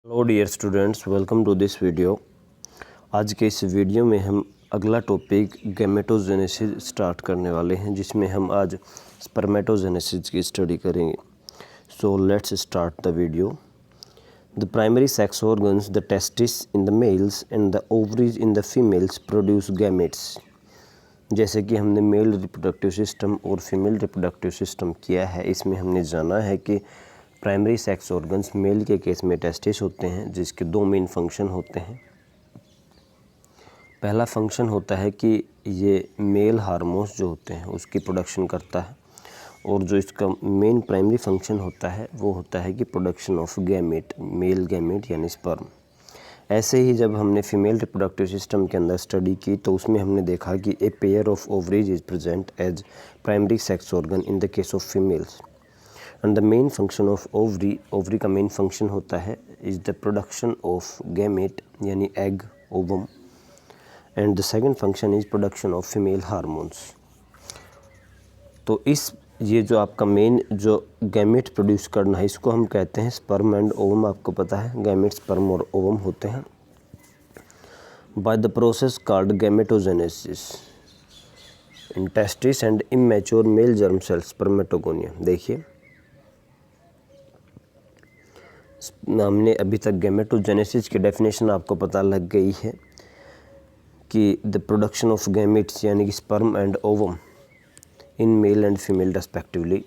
Hello dear students, welcome to this video. आज के इस वीडियो में हम अगला टॉपिक गैमेटोजेनेसिस स्टार्ट करने वाले हैं, जिसमें हम आज स्पर्मेटोजेनेसिस की स्टडी करेंगे। So let's start the video. The primary sex organs, the testis in the mails and the ovaries in the females produce gametes. जैसे कि हमने मेल रिप्रोडक्टिव सिस्टम और फीमेल रिप्रोडक्टिव सिस्टम किया है, इसमें हमने जाना है कि प्राइमरी सेक्स ऑर्गन्स मेल के केस में टेस्टिस होते हैं, जिसके दो मेन फंक्शन होते हैं। पहला फंक्शन होता है कि ये मेल हार्मोन्स जो होते हैं उसकी प्रोडक्शन करता है, और जो इसका मेन प्राइमरी फंक्शन होता है वो होता है कि production of gamete, male gamete यानी स्पर्म। ऐसे ही जब हमने फीमेल रिप्रोडक्टिव सिस्टम के अंदर स्टडी की तो उसमें हमने देखा कि a pair of ovaries is present as primary sex organ in the case of females. And the main function of ovary का मेन फंक्शन होता है is the production of gamete यानी egg, ovum. And the second function is production of female hormones. तो ये जो आपका main जो gamete produce करना है, इसको हम कहते हैं स्पर्म एंड ओवम। आपको पता है गैमेट स्पर्म और ओवम होते हैं। Bye the process called gametogenesis in testis and immature male germ cells spermatogonia. देखिए, हमने अभी तक गैमेटोजेनेसिस की डेफिनेशन आपको पता लग गई है कि द प्रोडक्शन ऑफ गैमेट्स यानी कि sperm and ovum in male and female respectively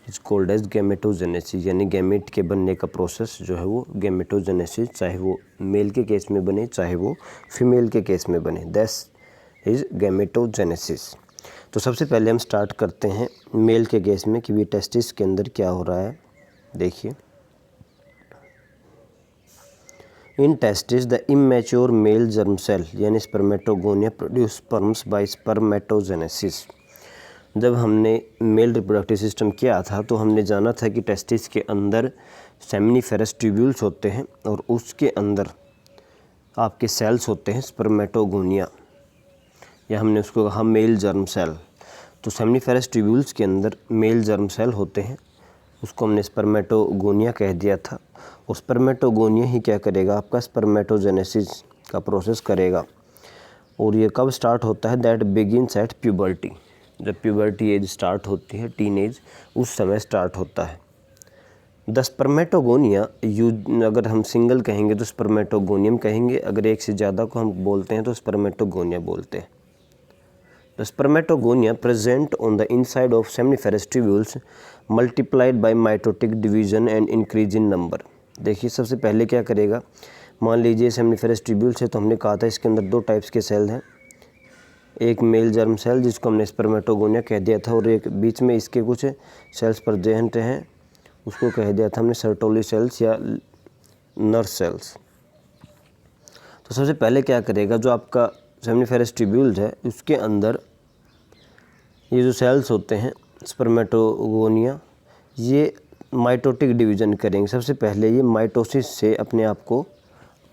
is called as gametogenesis. यानी गैमेट के बनने का प्रोसेस जो है वो गैमेटोजेनेसिस, चाहे वो मेल के केस में बने चाहे वो फीमेल के केस में बने, दैट्स इज गैमेटोजेनेसिस। तो सबसे पहले हम स्टार्ट करते हैं मेल के केस में कि वी टेस्टिस के अंदर क्या हो रहा है। देखिए, in testis the immature male germ cell यानी spermatogonia produce sperms by spermatogenesis. जब हमने मेल रिप्रोडक्टिव सिस्टम किया था तो हमने जाना था कि टेस्टिस के अंदर सेमिनिफेरस ट्यूब्यूल्स होते हैं और उसके अंदर आपके सेल्स होते हैं स्पर्मेटोगोनिया, या हमने उसको कहा मेल जर्म सेल। तो सेमिनिफेरस ट्यूब्यूल्स के अंदर मेल जर्म सेल होते हैं, उसको हमने स्पर्मेटोगोनिया कह दिया था। और स्पर्मेटोगोनिया ही क्या करेगा, आपका स्पर्मेटोजेनेसिस का प्रोसेस करेगा। और ये कब स्टार्ट होता है, दैट बिगिन्स एट प्यूबर्टी। जब प्यूबर्टी एज स्टार्ट होती है, टीन एज, उस समय स्टार्ट होता है। द स्पर्मेटोगोनिया अगर हम सिंगल कहेंगे तो स्पर्मेटोगोनियम कहेंगे, अगर एक से ज़्यादा को हम बोलते हैं तो स्पर्मेटोगोनिया बोलते हैं। The spermatogonia present on the inside of seminiferous tubules multiplied by mitotic division and increase in number। देखिए, सबसे पहले क्या करेगा, मान लीजिए सेमिनिफेरस ट्यूब्यूल्स है तो हमने कहा था इसके अंदर दो टाइप्स के सेल हैं, एक मेल जर्म सेल जिसको हमने स्पर्मेटोगोनिया कह दिया था, और एक बीच में इसके कुछ सेल्स प्रेजेंट हैं, उसको कह दिया था हमने सर्टोली सेल्स या नर्स सेल्स। तो सबसे पहले क्या करेगा, जो आपका सेमिनिफेरस ट्यूब्यूल्स है उसके अंदर ये जो सेल्स होते हैं स्पर्मेटोगोनिया, ये माइटोटिक डिवीज़न करेंगे। सबसे पहले ये माइटोसिस से अपने आप को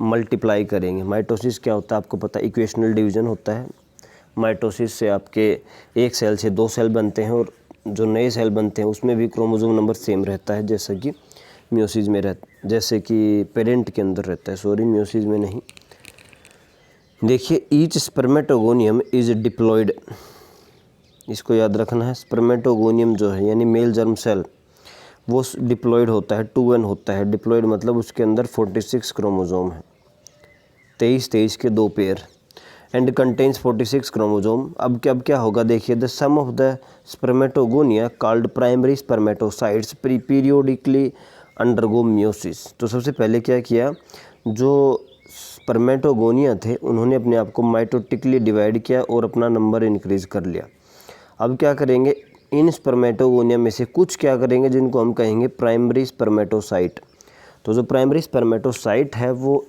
मल्टीप्लाई करेंगे। माइटोसिस क्या होता है आपको पता है, इक्वेशनल डिवीज़न होता है। माइटोसिस से आपके एक सेल से दो सेल बनते हैं, और जो नए सेल बनते हैं उसमें भी क्रोमोसोम नंबर सेम रहता है, जैसा कि म्योसिस में जैसे कि पेरेंट के अंदर रहता है, सॉरी म्योसिस में नहीं। देखिए, ईच स्पर्मेटोगोनियम इज डिप्लॉयड, इसको याद रखना है। स्पर्मेटोगोनियम जो है यानी मेल जर्म सेल, वो डिप्लॉयड होता है, 2n होता है। डिप्लॉयड मतलब उसके अंदर 46 क्रोमोसोम है, 23 के दो पेयर, एंड कंटेन्स 46 क्रोमोसोम। अब क्या होगा, देखिए, the sum of the spermatogonia called primary spermatocytes periodically undergo meiosis. तो सबसे पहले क्या किया, जो स्पर्मेटोगोनिया थे उन्होंने अपने आप को माइटोटिकली डिवाइड किया और अपना नंबर इंक्रीज़ कर लिया। अब क्या करेंगे, इन स्पर्मेटोगोनिया में से कुछ क्या करेंगे जिनको हम कहेंगे प्राइमरी स्पर्मेटोसाइट। तो जो प्राइमरी स्पर्मेटोसाइट है वो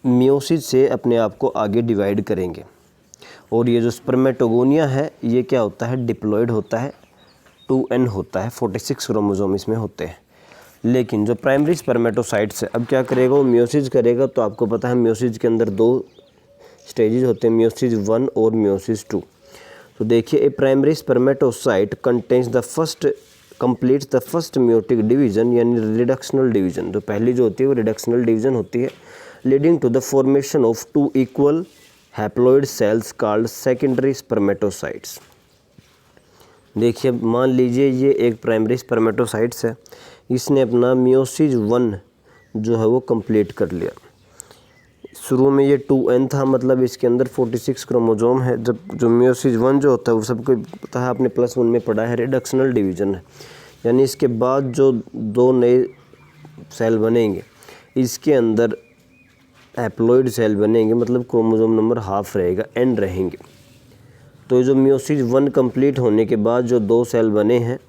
म्योसिस से अपने आप को आगे डिवाइड करेंगे, और ये जो स्पर्मेटोगोनिया है ये क्या होता है, डिप्लॉयड होता है, 2n होता है, 46 क्रोमोसोम इसमें होते हैं। लेकिन जो प्राइमरी स्पर्मेटोसाइट्स है अब क्या करेगा, वो म्योसिस करेगा। तो आपको पता है म्योसिस के अंदर दो स्टेजेस होते हैं, म्योसिस 1 और म्योसिस 2। तो देखिए, a primary spermatocyte contains the first completes the first meiotic division यानी रिडक्शनल डिवीजन। तो पहली जो होती है वो रिडक्शनल डिवीजन होती है, leading to the formation of 2 equal haploid cells called secondary spermatocytes. देखिए मान लीजिए ये एक प्राइमरी स्पर्मेटोसाइट्स है, इसने अपना मियोसिस 1 जो है वो कंप्लीट कर लिया। शुरू में ये 2n था, मतलब इसके अंदर 46 क्रोमोसोम है। जब जो मियोसिस 1 जो होता है वो सबको पता है, आपने +1 में पढ़ा है, रिडक्शनल डिवीजन है। यानी इसके बाद जो 2 नए सेल बनेंगे, इसके अंदर हैप्लॉइड सेल बनेंगे, मतलब क्रोमोसोम नंबर हाफ रहेगा, n रहेंगे। तो जो मियोसिस 1 कंप्लीट होने के बाद जो 2 सेल बने हैं,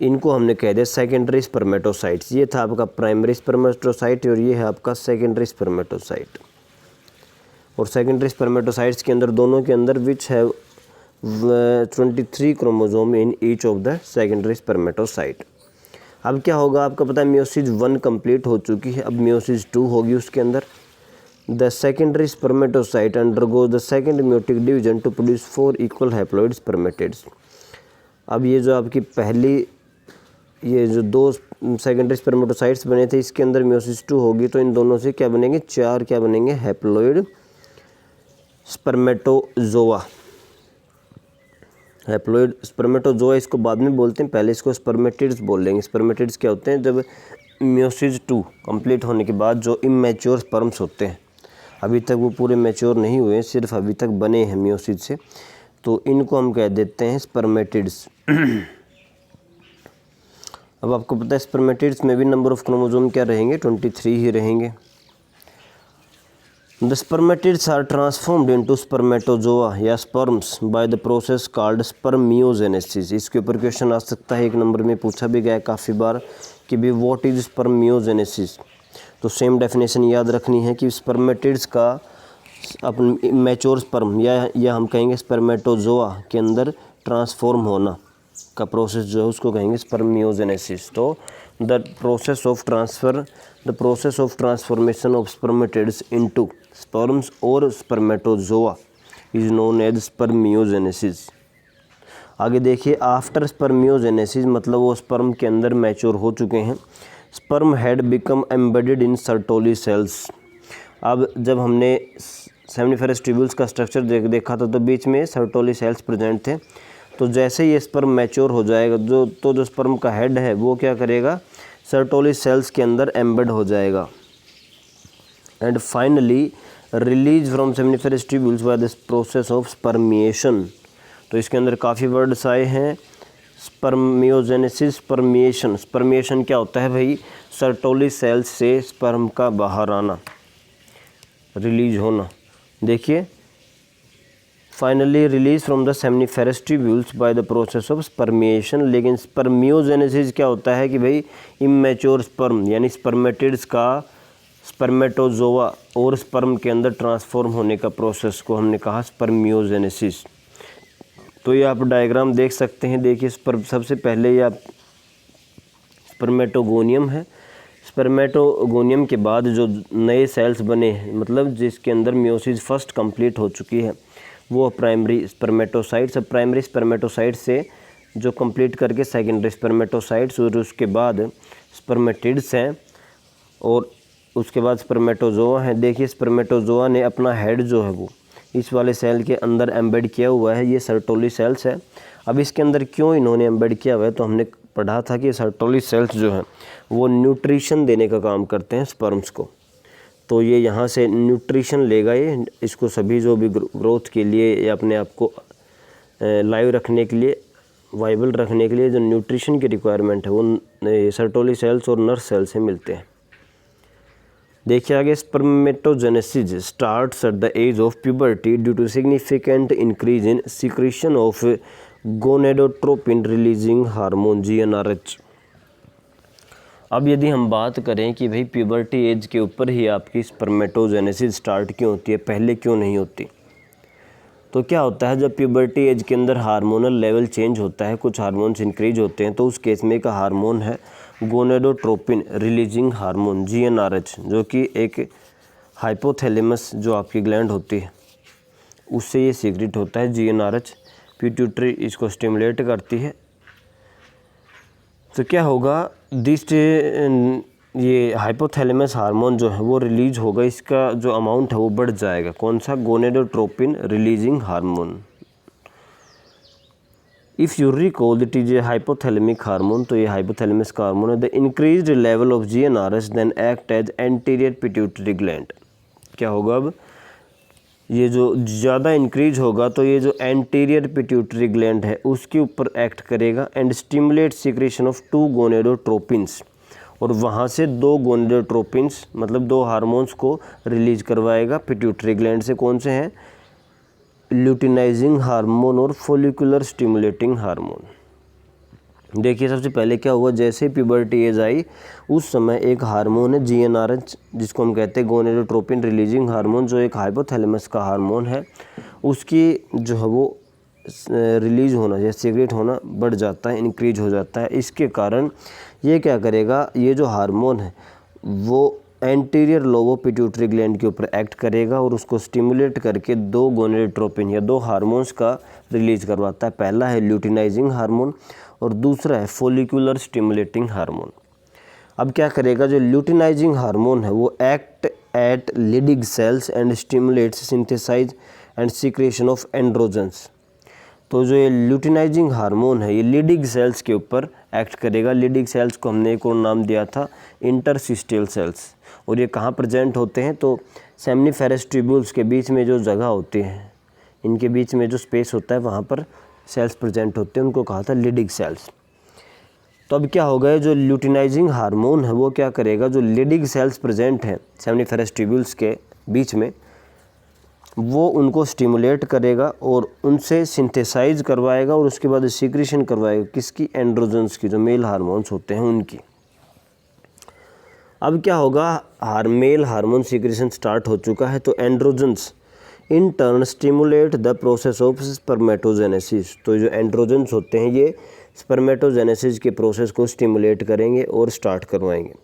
इनको हमने कह दिया सेकेंडरी स्पर्मेटोसाइट्स। ये था आपका प्राइमरी स्पर्मेटोसाइट और ये है आपका सेकेंडरी स्पर्मेटोसाइट। और सेकेंडरी स्पर्मेटोसाइट्स के अंदर दोनों के अंदर विच है 23 chromosome in each of the secondary spermatocyte. अब क्या होगा, आपका पता है मियोसिस 1 कंप्लीट हो चुकी है, अब मियोसिस 2 होगी उसके अंदर। The secondary spermatocyte undergoes the second meiotic division to produce 4 equal haploid spermatids. अब ये जो आपकी पहली ये जो 2 सेकेंडरी स्पर्मेटोसाइट्स बने थे, इसके अंदर मियोसिस 2 होगी, तो इन दोनों से क्या बनेंगे, 4 क्या बनेंगे, हैप्लॉइड स्पर्मेटोजोआ। हैप्लॉइड स्पर्मेटोजोआ इसको बाद में बोलते हैं, पहले इसको स्पर्मेटिड्स बोल लेंगे। स्पर्मेटिड्स क्या होते हैं, जब मियोसिस 2 कंप्लीट होने के बाद जो इमैच्योर स्पर्म्स होते हैं, अभी तक वो पूरे मैच्योर नहीं हुए, सिर्फ अभी तक बने हैं मियोसिस से, तो इनको हम कह देते हैं स्पर्मेटिड्स। अब आपको पता है स्पर्मेटिड्स में भी नंबर ऑफ क्रोमोसोम क्या रहेंगे, 23 ही रहेंगे। The spermatids are transformed into spermatozoa या sperms by the process called spermiogenesis. इसके ऊपर क्वेश्चन आ सकता है, 1 नंबर में पूछा भी गया है काफ़ी बार कि भी व्हाट इज स्पर्मियोजेनेसिस। तो सेम डेफिनेशन याद रखनी है कि स्पर्मेटिड्स का अपन मैच्योर स्पर्म या हम कहेंगे स्पर्मेटोजोआ के अंदर ट्रांसफॉर्म होना का प्रोसेस जो है उसको कहेंगे स्पर्मियोजेनेसिस। तो the process of transformation of spermatids into sperms और spermatozoa is known as spermiogenesis. आगे देखिए, आफ्टर स्पर्मियोजेनेसिस मतलब वो स्पर्म के अंदर मैच्योर हो चुके हैं। Sperm had become embedded in Sertoli cells. अब जब हमने सेमिनिफेरस ट्यूब्यूल्स का स्ट्रक्चर देखा था, तो बीच में सर्टोली सेल्स प्रेजेंट थे। तो जैसे ये स्पर्म मैच्योर हो जाएगा, जो स्पर्म का हेड है वो क्या करेगा, सर्टोली सेल्स के अंदर एम्बेड हो जाएगा। And finally release from seminiferous tubules by this process of spermiation. तो इसके अंदर काफ़ी वर्ड्स आए हैं, स्पर्मियोजेनेसिस, स्पर्मिएशन। स्पर्मिएशन क्या होता है भाई, सर्टोली सेल्स से स्पर्म का बाहर आना, रिलीज होना। देखिए, finally release from the seminiferous tubules bye the process of spermiation. लेकिन स्पर्मियोजेनेसिस क्या होता है कि भाई इमैच्योर स्पर्म यानी स्पर्मेटिड्स का स्पर्मेटोजोआ और स्पर्म के अंदर ट्रांसफॉर्म होने का प्रोसेस को हमने कहा स्पर्मियोजेनेसिस। तो ये आप डायग्राम देख सकते हैं। देखिए सबसे पहले ये आप स्पर्मेटोगोनियम है। स्पर्मेटोगोनियम के बाद जो नए सेल्स बने हैं, मतलब जिसके अंदर मियोसिस फर्स्ट कंप्लीट हो चुकी है, वो प्राइमरी स्पर्मेटोसाइट्स। अब प्राइमरी स्पर्मेटोसाइट्स से जो कंप्लीट करके सेकेंडरी स्पर्मेटोसाइट्स और उसके बाद स्पर्मेटिड्स हैं और उसके बाद स्पर्मेटोजोआ है। देखिए स्पर्मेटोजोआ ने अपना हेड जो है वो इस वाले सेल के अंदर एम्बेड किया हुआ है, ये सर्टोली सेल्स है। अब इसके अंदर क्यों इन्होंने एम्बेड किया हुआ है, तो हमने पढ़ा था कि सर्टोली सेल्स जो हैं वो न्यूट्रिशन देने का काम करते हैं स्पर्म्स को। तो ये यहाँ से न्यूट्रिशन लेगा, ये इसको सभी जो भी ग्रोथ के लिए या अपने आप को लाइव रखने के लिए, वाइबल रखने के लिए जो न्यूट्रिशन की रिक्वायरमेंट है वो सर्टोली सेल्स और नर्व सेल से मिलते हैं। देखिए आगे, spermatogenesis starts at the age of puberty due to significant increase in secretion of gonadotropin releasing hormone GnRH। अब यदि हम बात करें कि भाई प्यूबर्टी एज के ऊपर ही आपकी स्पर्मेटोजेनेसिस स्टार्ट क्यों होती है, पहले क्यों नहीं होती, तो क्या होता है जब प्यूबर्टी एज के अंदर हार्मोनल लेवल चेंज होता है, कुछ हार्मोन्स इंक्रीज होते हैं, तो उस केस में एक हार्मोन है गोनेडोट्रोपिन रिलीजिंग हार्मोन GnRH, जो कि एक हाइपोथैलेमस जो आपकी ग्लैंड होती है उससे ये सीक्रेट होता है GnRH। पिट्यूटरी इसको स्टिमुलेट करती है तो क्या होगा, ये हाइपोथैलेमस हार्मोन जो है वो रिलीज होगा, इसका जो अमाउंट है वो बढ़ जाएगा। कौन सा? Gonadotropin releasing hormone. If you recall that is a hypothalamic hormone, तो ये हाइपोथैलेमस का हार्मोन है। The increased level of GnRH then act as anterior pituitary gland. क्या होगा अब, ये जो ज़्यादा इंक्रीज होगा तो ये जो एंटीरियर पिट्यूटरी ग्लैंड है उसके ऊपर एक्ट करेगा एंड स्टिमुलेट सिक्रेशन ऑफ 2 गोनेडोट्रोपिन्स, और वहाँ से 2 गोनेडोट्रोपिन्स मतलब 2 हार्मोन्स को रिलीज करवाएगा पिट्यूटरी ग्लैंड से। कौन से हैं? ल्यूटिनाइजिंग हार्मोन और फॉलिकुलर स्टिमुलेटिंग हार्मोन। देखिए सबसे पहले क्या हुआ, जैसे प्यूबर्टी एज आई उस समय एक हार्मोन है GnRH, जिसको हम कहते हैं गोनेडोट्रोपिन रिलीजिंग हार्मोन, जो एक हाइपोथैलेमस का हार्मोन है, उसकी जो है वो रिलीज होना या सीक्रेट होना बढ़ जाता है, इंक्रीज हो जाता है। इसके कारण ये क्या करेगा, ये जो हार्मोन है वो एंटीरियर लोबो पिट्यूटरी ग्लैंड के ऊपर एक्ट करेगा और उसको स्टिमुलेट करके 2 गोनेडोट्रोपिन या 2 हार्मोन्स का रिलीज करवाता है। पहला है ल्यूटिनाइजिंग हार्मोन और दूसरा है फॉलिकुलर स्टिमुलेटिंग हार्मोन। अब क्या करेगा, जो ल्यूटिनाइजिंग हार्मोन है वो act at leading cells and stimulates synthesize and secretion of androgens. तो जो ये ल्यूटिनाइजिंग हार्मोन है ये लीडिंग सेल्स के ऊपर एक्ट करेगा। लीडिंग सेल्स को हमने एक और नाम दिया था इंटरसिस्टियल सेल्स, और ये कहाँ प्रेजेंट होते हैं, तो सेमनीफेरस ट्यूब्यूल्स के बीच में जो जगह होती है, इनके बीच में जो स्पेस होता है वहाँ पर सेल्स प्रेजेंट होते हैं, उनको कहा था लीडिंग सेल्स। तो अब क्या होगा, जो ल्यूटिनाइजिंग हार्मोन है वो क्या करेगा, जो लीडिंग सेल्स प्रेजेंट हैं सेमनीफेरस ट्यूब्यूल्स के बीच में, वो उनको स्टिमुलेट करेगा और उनसे सिंथेसाइज करवाएगा और उसके बाद सीक्रेशन करवाएगा। किसकी? एंड्रोजन्स की, जो मेल हार्मोन्स होते हैं उनकी। अब क्या होगा, मेल हार्मोन सीक्रेशन स्टार्ट हो चुका है, तो androgens in turn stimulate the process of spermatogenesis. तो जो एंड्रोजन्स होते हैं ये स्पर्मेटोजेनेसिस के प्रोसेस को स्टिमुलेट करेंगे और स्टार्ट करवाएंगे।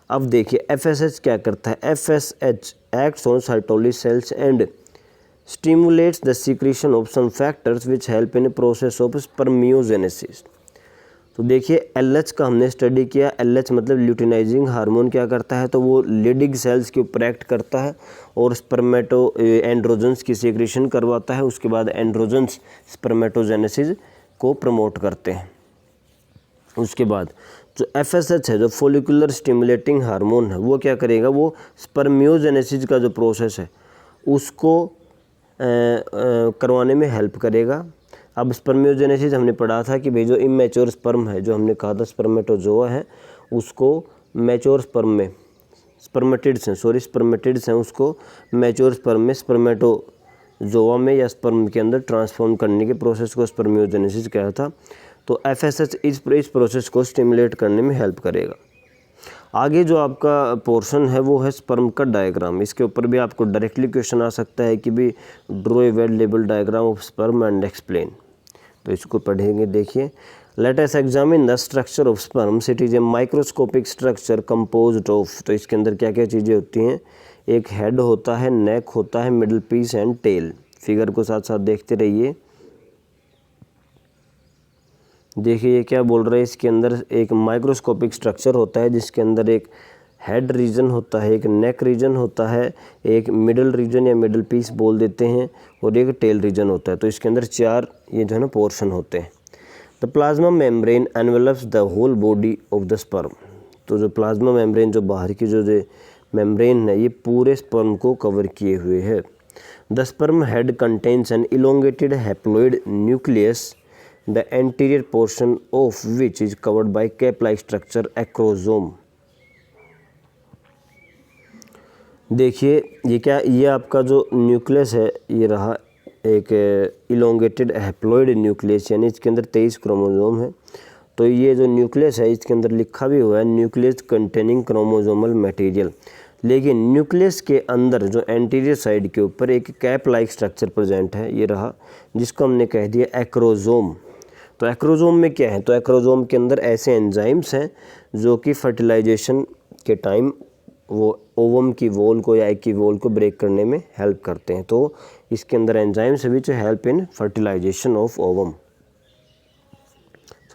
अब देखिए FSH क्या करता है, FSH acts on Sertoli cells and stimulates the secretion of some factors which help in the process of spermiogenesis। तो देखिए LH का हमने स्टडी किया। LH मतलब ल्यूटिनाइजिंग हार्मोन क्या करता है, तो वो लीडिंग सेल्स के ऊपर एक्ट करता है और एंड्रोजन्स की सीक्रेशन करवाता है। उसके बाद एंड्रोजन्स स्पर्मेटोजेनेसिस को प्रमोट करते हैं। उसके बाद जो FSH है, जो फॉलिकुलर स्टिमुलेटिंग हार्मोन है, वो क्या करेगा, वो स्पर्मियोजेनेसिस का जो प्रोसेस है उसको करवाने में हेल्प करेगा। अब स्पर्मियोजेनेसिस हमने पढ़ा था कि भाई जो इमेच्योर स्पर्म है, जो हमने कहा था स्पर्मेटोजोआ है, उसको मैच्योर स्पर्म में स्पर्मेटिड्स हैं उसको मैच्योर स्पर्म में स्पर्मेटोजोआ में या स्पर्म के अंदर ट्रांसफॉर्म करने के प्रोसेस को स्पर्मियोजेनेसिस कहा था। तो FSH इस प्रोसेस को स्टिमुलेट करने में हेल्प करेगा। आगे जो आपका पोर्शन है वो है स्पर्म का डायग्राम। इसके ऊपर भी आपको डायरेक्टली क्वेश्चन आ सकता है कि भी draw a well label diagram of sperm and explain. तो इसको पढ़ेंगे। देखिए, let us examine the structure of sperms. It is a microscopic structure composed of. तो इसके अंदर क्या क्या चीज़ें होती हैं, एक हेड होता है, नेक होता है, middle piece and tail. Figure को साथ साथ देखते रहिए। देखिए ये क्या बोल रहा है, इसके अंदर एक माइक्रोस्कोपिक स्ट्रक्चर होता है जिसके अंदर एक हेड रीजन होता है, एक नेक रीजन होता है, एक मिडल रीजन या मिडल पीस बोल देते हैं, और एक टेल रीजन होता है। तो इसके अंदर 4 ये जो है ना पोर्शन होते हैं। The plasma membrane envelops the whole body of the sperm. तो जो प्लाज्मा मेम्ब्रेन, जो बाहर की जो मेम्ब्रेन है, ये पूरे स्पर्म को कवर किए हुए है। The sperm head contains an elongated haploid nucleus, the anterior portion of which is covered by cap-like structure acrosome। देखिए ये क्या, ये आपका जो न्यूक्लियस है ये रहा एक इलोंगेटेड हैप्लॉइड न्यूक्लियस, यानी इसके अंदर 23 क्रोमोसोम है। तो ये जो न्यूक्लियस है इसके अंदर लिखा भी हुआ है न्यूक्लियस कंटेनिंग क्रोमोसोमल मटेरियल। लेकिन न्यूक्लियस के अंदर जो एंटीरियर साइड के ऊपर एक कैप लाइक स्ट्रक्चर प्रेजेंट है, ये रहा, जिसको हमने कह दिया एक्रोजोम। तो एक्रोजोम में क्या है, तो एक्रोजोम के अंदर ऐसे एंजाइम्स हैं जो कि फर्टिलाइजेशन के टाइम वो ओवम की वॉल को या एग की वॉल को ब्रेक करने में हेल्प करते हैं। तो इसके अंदर enzymes which help in fertilization of ovum.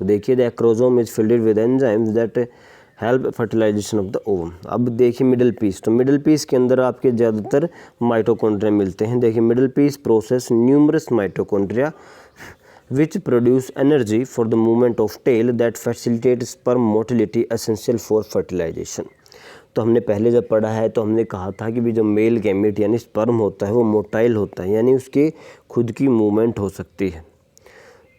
तो देखिए the acrosome is filled with enzymes that help fertilization of the ovum. अब देखिए मिडल पीस, तो मिडल पीस के अंदर आपके ज़्यादातर माइटोकॉन्ड्रिया मिलते हैं। देखिए middle piece process numerous mitochondria which produce energy for the movement of tail that facilitate sperm motility essential for fertilization. तो हमने पहले जब पढ़ा है तो हमने कहा था कि भी जो मेल गैमेट यानी स्पर्म होता है वो मोटाइल होता है, यानी उसके खुद की मूवमेंट हो सकती है।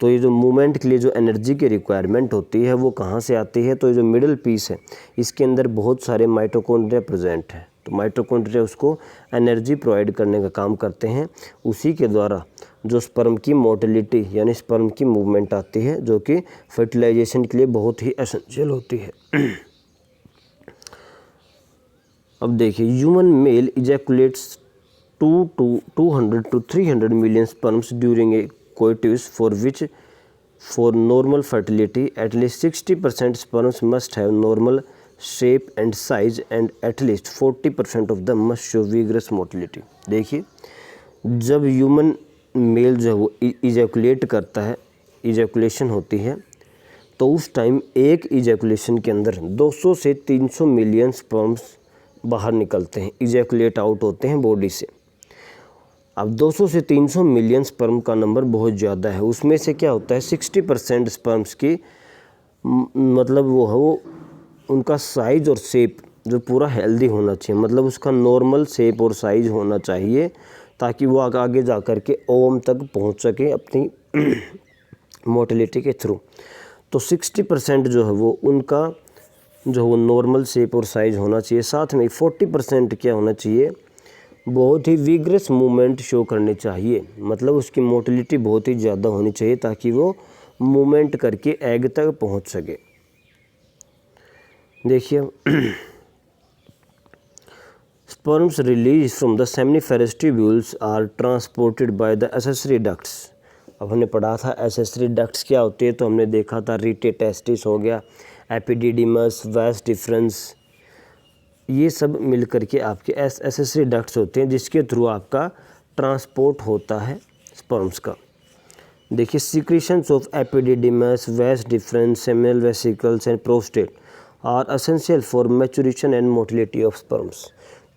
तो ये जो मूवमेंट के लिए जो एनर्जी की रिक्वायरमेंट होती है वो कहाँ से आती है, तो ये जो मिडल पीस है इसके अंदर बहुत सारे माइटोकॉन्ड्रिया प्रेजेंट हैं। तो माइटोकॉन्ड्रिया उसको एनर्जी प्रोवाइड करने का काम करते हैं। उसी के द्वारा जो स्पर्म की मोटिलिटी यानी स्पर्म की मूवमेंट आती है जो कि फर्टिलाइजेशन के लिए बहुत ही एसेंशियल होती है। अब देखिए human male इजैकुलेट्स 200 to 300 million sperms during a coitus for which for normal fertility at least 60% sperms must have normal shape and size and at least 40% of them must show vigorous motility। देखिए जब human male जो है वो ejaculate करता है, ejaculation होती है, तो उस टाइम एक इजैकुलेशन के अंदर 200 से 300 मिलियन स्पर्म्स बाहर निकलते हैं, इजैकुलेट आउट होते हैं बॉडी से। अब 200 से 300 मिलियन स्पर्म का नंबर बहुत ज़्यादा है। उसमें से क्या होता है 60% स्पर्म्स की मतलब वो है वो उनका साइज़ और शेप जो पूरा हेल्दी होना चाहिए, मतलब उसका नॉर्मल शेप और साइज़ होना चाहिए ताकि वो आगे जा कर के ओवम तक पहुंच सके अपनी मोटिलिटी के थ्रू। तो 60% जो है वो उनका जो वो नॉर्मल शेप और साइज़ होना चाहिए। साथ में 40% क्या होना चाहिए, बहुत ही विग्रस मूवमेंट शो करनी चाहिए, मतलब उसकी मोटिलिटी बहुत ही ज़्यादा होनी चाहिए ताकि वो मूवमेंट करके एग तक पहुंच सके। देखिए sperms release from the seminiferous tubules are transported by the accessory ducts. अब हमने पढ़ा था एसेसरी डक्ट्स क्या होती है, तो हमने देखा था रीटे टेस्टिस हो गया, एपिडिडिमस, वास डिफरेंस, ये सब मिल कर के आपके एसेसरी डक्ट्स होते हैं जिसके थ्रू आपका ट्रांसपोर्ट होता है स्पर्म्स का। देखिए secretions of epididymis, vas deferens, seminal vesicles and prostate are essential for maturation and motility of sperms.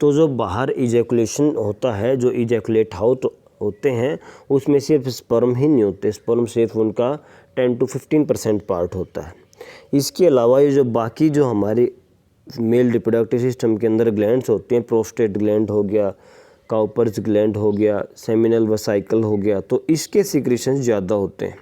तो जो बाहर इजैकुलेशन होता है, जो इजैकुलेट आउट होते हैं, उसमें सिर्फ स्पर्म ही नहीं होते, स्पर्म सिर्फ उनका 10 to 15% पार्ट होता है। इसके अलावा ये जो बाकी जो हमारे मेल रिप्रोडक्टिव सिस्टम के अंदर ग्लैंड्स होते हैं, प्रोस्टेट ग्लैंड हो गया, काउपर्स ग्लैंड हो गया, सेमिनल वेसिकल हो गया, तो इसके सिक्रीशंस ज़्यादा होते हैं।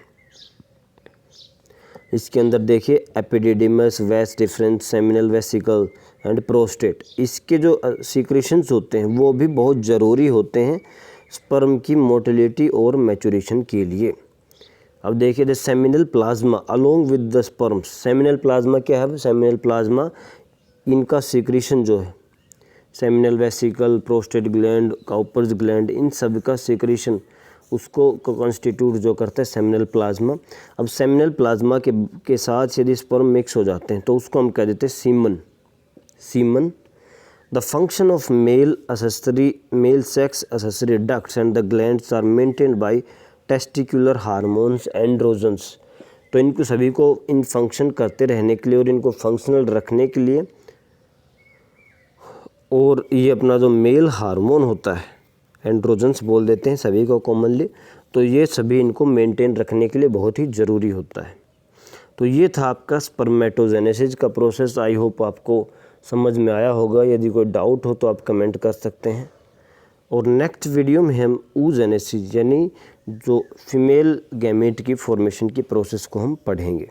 इसके अंदर देखिए epididymis, vas deferens, seminal vesicle and prostate, इसके जो सिक्रीशंस होते हैं वो भी बहुत ज़रूरी होते हैं स्पर्म की मोटिलिटी और मैच्योरेशन के लिए। अब देखिए the seminal plasma along with the sperms. Seminal plasma क्या है, सेमिनल प्लाज्मा इनका सिक्रीशन जो है seminal vesicle, prostate gland, Cowper's gland, इन सब का सिक्रीशन उसको कॉन्स्टिट्यूट जो करता है सेमिनल प्लाज्मा। अब सेमिनल प्लाज्मा के साथ यदि स्पर्म मिक्स हो जाते हैं तो उसको हम कह देते हैं semen. The function of male sex accessory ducts and the glands are maintained by testicular hormones androgens. तो इनको सभी को इन फंक्शन करते रहने के लिए और इनको फंक्शनल रखने के लिए, और ये अपना जो मेल हार्मोन होता है, एंड्रोजन्स बोल देते हैं सभी को कॉमनली, तो ये सभी इनको मेंटेन रखने के लिए बहुत ही ज़रूरी होता है। तो ये था आपका स्पर्मेटोजेनेसिस का प्रोसेस। आई होप आपको समझ में आया होगा। यदि कोई डाउट हो तो आप कमेंट कर सकते हैं। और नेक्स्ट वीडियो में हम oogenesis यानी जो फीमेल गैमेट की फॉर्मेशन की प्रोसेस को हम पढ़ेंगे।